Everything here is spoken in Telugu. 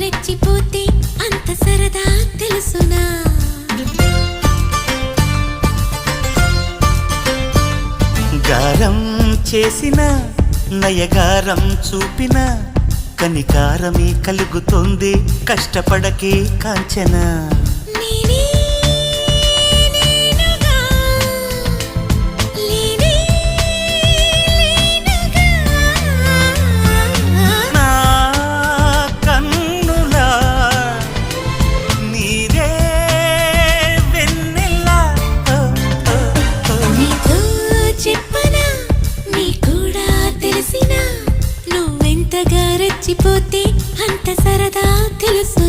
రెచ్చిపోతే అంత సరదా తెలుసునా గారం చేసిన నయగారం చూపిన కనికారమే కలుగుతుంది కష్టపడకే కాంచనా రెచ్చిపోతే అంత సరదా తెలుసు